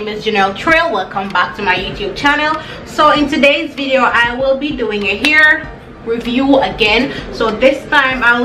name is Janelle Trail. Welcome back to my YouTube channel. So in today's video I will be doing a hair review again. So this time I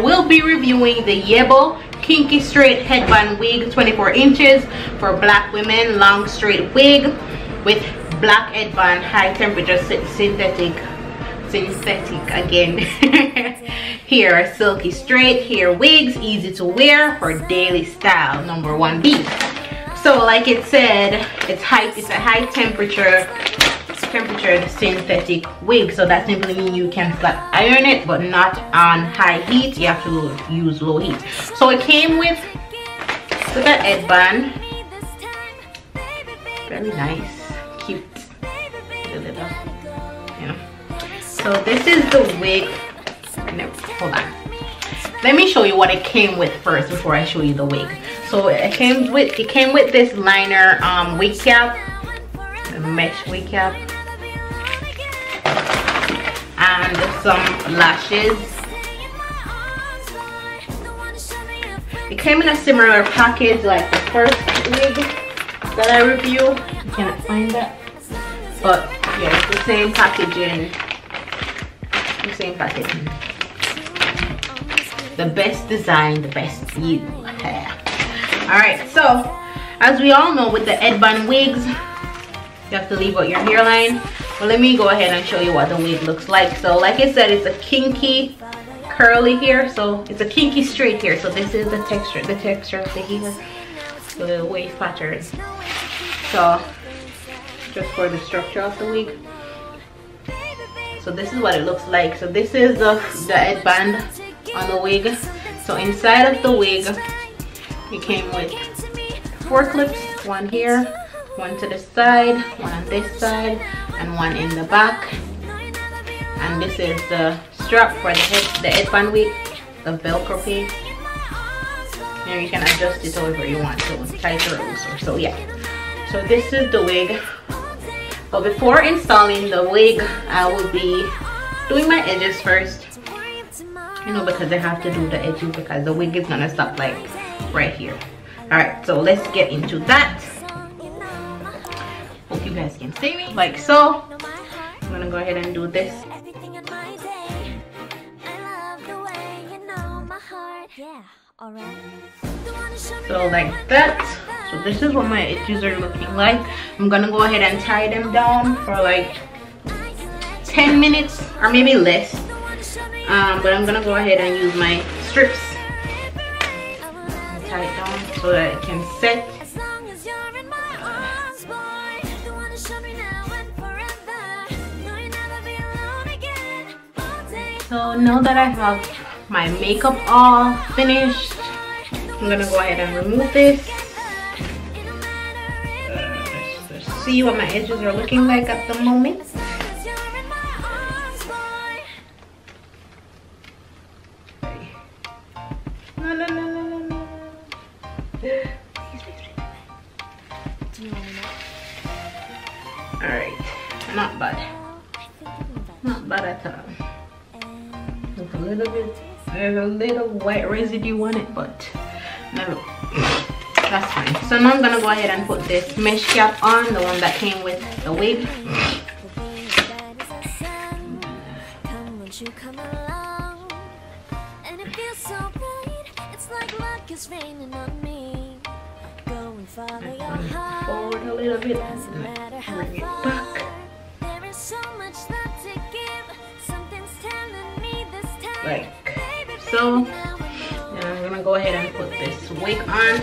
will be reviewing the YEBO Kinky straight headband wig, 24 inches for black women, long straight wig with black headband, high temperature synthetic again. Here, silky straight hair wigs, easy to wear for daily style, number 1B. So like it said, it's a high temperature synthetic wig, so that simply means you can flat iron it but not on high heat. You have to use low heat. So it came with a headband, very nice, cute, so this is the wig. No, hold on, let me show you what it came with first before I show you the wig. So it came with this liner wig cap, a mesh wig cap, and some lashes. It came in a similar package like the first wig that I reviewed. I cannot find that, but yeah, it's the same packaging. The best design, the best view. Alright, so as we all know, with the headband wigs you have to leave out your hairline. Well, let me go ahead and show you what the wig looks like. So like I said, it's a kinky curly hair, so it's a kinky straight hair. So this is the texture of the hair, the wave pattern. So just for the structure of the wig. So this is what it looks like. So this is the headband on the wig. So inside of the wig it came with 4 clips, one here, one to the side, one on this side, and one in the back. And this is the strap for the headband wig, the velcro piece. Here you can adjust it however you want, so tighter or looser. So yeah, so this is the wig. But before installing the wig, I will be doing my edges first, because I have to do the edges because the wig is gonna stop like right here. All right, so let's get into that. Hope you guys can see me like so. I'm gonna go ahead and do this. So like that. So this is what my edges are looking like. I'm gonna go ahead and tie them down for like 10 minutes or maybe less. But I'm gonna go ahead and use my strips and tie it down so that it can set. So now that I have my makeup all finished, I'm gonna go ahead and remove this. Let's see what my edges are looking like at the moment. Alright, not bad. Not bad at all. There's a little white residue on it, but no, that's fine. So now I'm gonna go ahead and put this mesh cap on, the one that came with the wig. Forward a little bit and bring it back. Like so. And I'm gonna go ahead and put this wig on.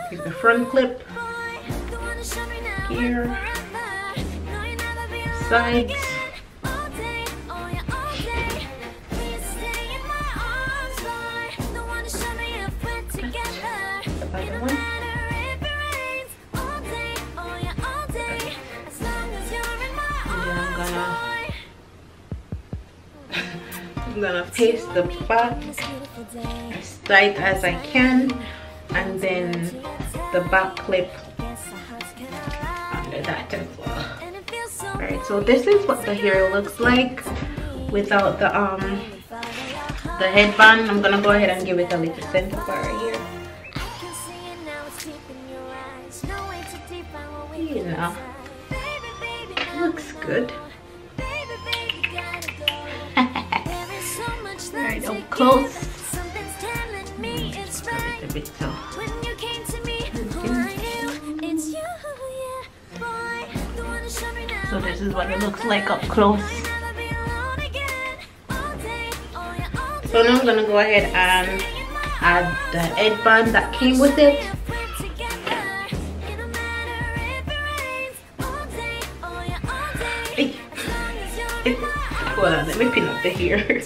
Take the front clip here, sides. The other one. I'm gonna paste the back as tight as I can, and then the back clip under that as well. Alright, so this is what the hair looks like without the headband. I'm gonna go ahead and give it a little center part right here. You know, looks good. Right up close. Just grab it a bit so. So this is what it looks like up close. So now I'm gonna go ahead and add the headband that came with it. Hold on, let me pin up the hair.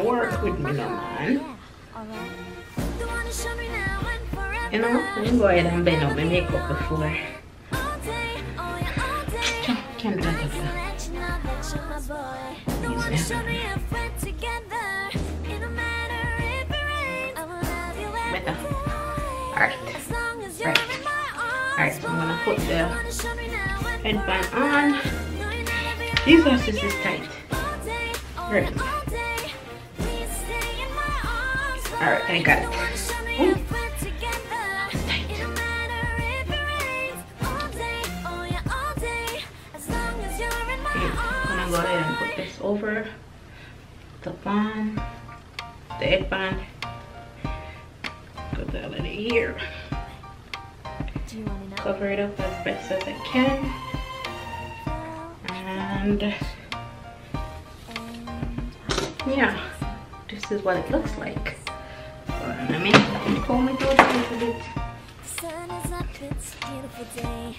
Work with me now, man. You know, let me go ahead and bend up my makeup before. Can't do that. Better. Alright. Right. Alright, so I'm gonna put the headband on. These glasses is tight. Right. Alright, I got it. Ooh. That's tight. Okay, I'm gonna go ahead and put this over the band, the headband. Put that out of here. Cover it up as best as I can. And yeah, this is what it looks like. Let me comb it out a little bit. The sun is up, it's a beautiful day.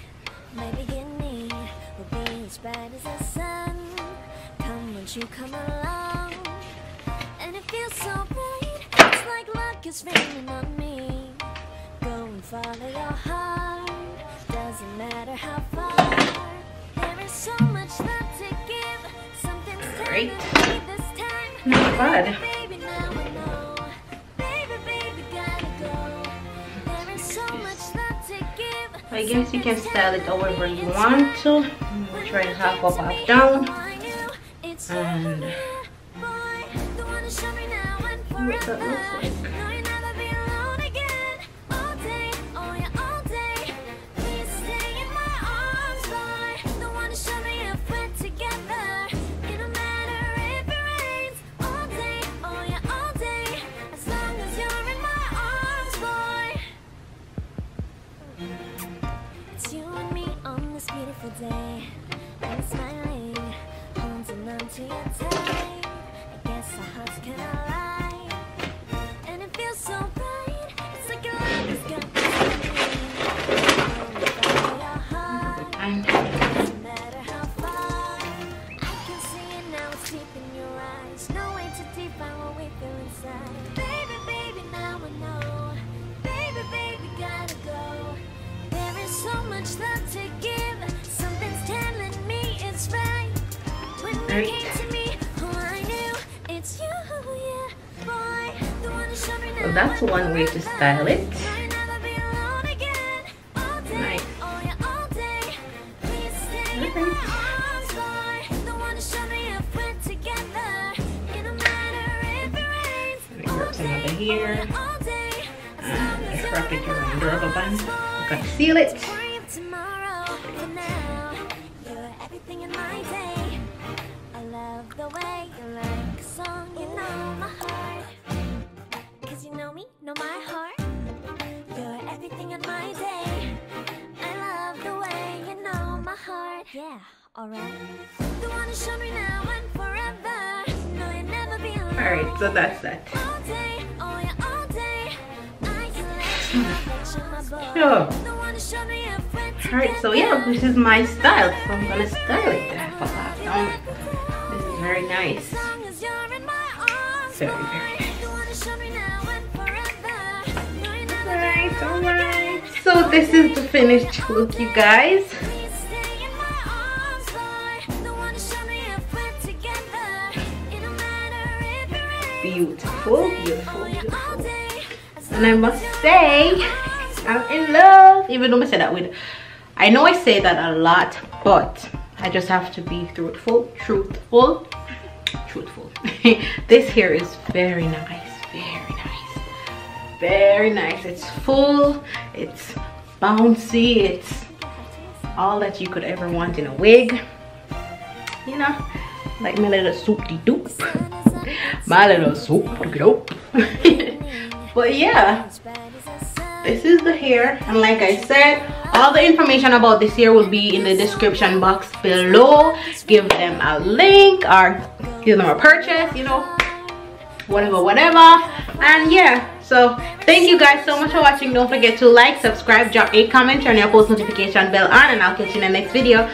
My beginning will be as bright as the sun. Come won't you come along? And it feels so bright, it's like luck is raining on me. Go and follow your heart, doesn't matter how far. There is so much love to give. Something's telling me this time. Not bad. I guess you can style it however you want to. Try half up, half down. And see what that looks like. Day and smiling, holding on to your tight. I guess our hearts can align, and it feels so bright. It's like a light is gonna be your heart. Doesn't matter how far. I can see it now, it's deep in your eyes. No way to define what we feel inside. Baby, baby, now I know. Baby, baby, gotta go. There is so much love to give. Telling me it's right. When you came to me, oh, I knew it's you, yeah, boy. The one who showed me now. So that's one way to style it. Nice. Let me grab some of the hair and wrap it around the rubber band. Conceal it. The way you like a song, you know my heart. Cause you know me, know my heart. You're everything in my day. I love the way you know my heart. Yeah, alright. The one who showed me now and forever. No, you'll never be alone. Alright, so that's that. All day, oh yeah, all day. I can let you my boy. Sure. The one who showed me a friend. Alright, so yeah, this is my style. So I'm gonna style it there. Very nice. Very, very nice. Alright. So this is the finished look, you guys. beautiful, beautiful, beautiful. And I must say, I'm in love. Even though I say that with, I know I say that a lot, but I just have to be truthful. This hair is very nice, very nice, very nice. It's full, it's bouncy, it's all that you could ever want in a wig. You know, like my little soupy-doop. My little soupy-doop. But yeah, this is the hair, and like I said, all the information about this hair will be in the description box below. Give them a link or give them a purchase, you know, whatever. And yeah, so thank you guys so much for watching. Don't forget to like, subscribe, drop a comment, turn your post notification bell on, and I'll catch you in the next video.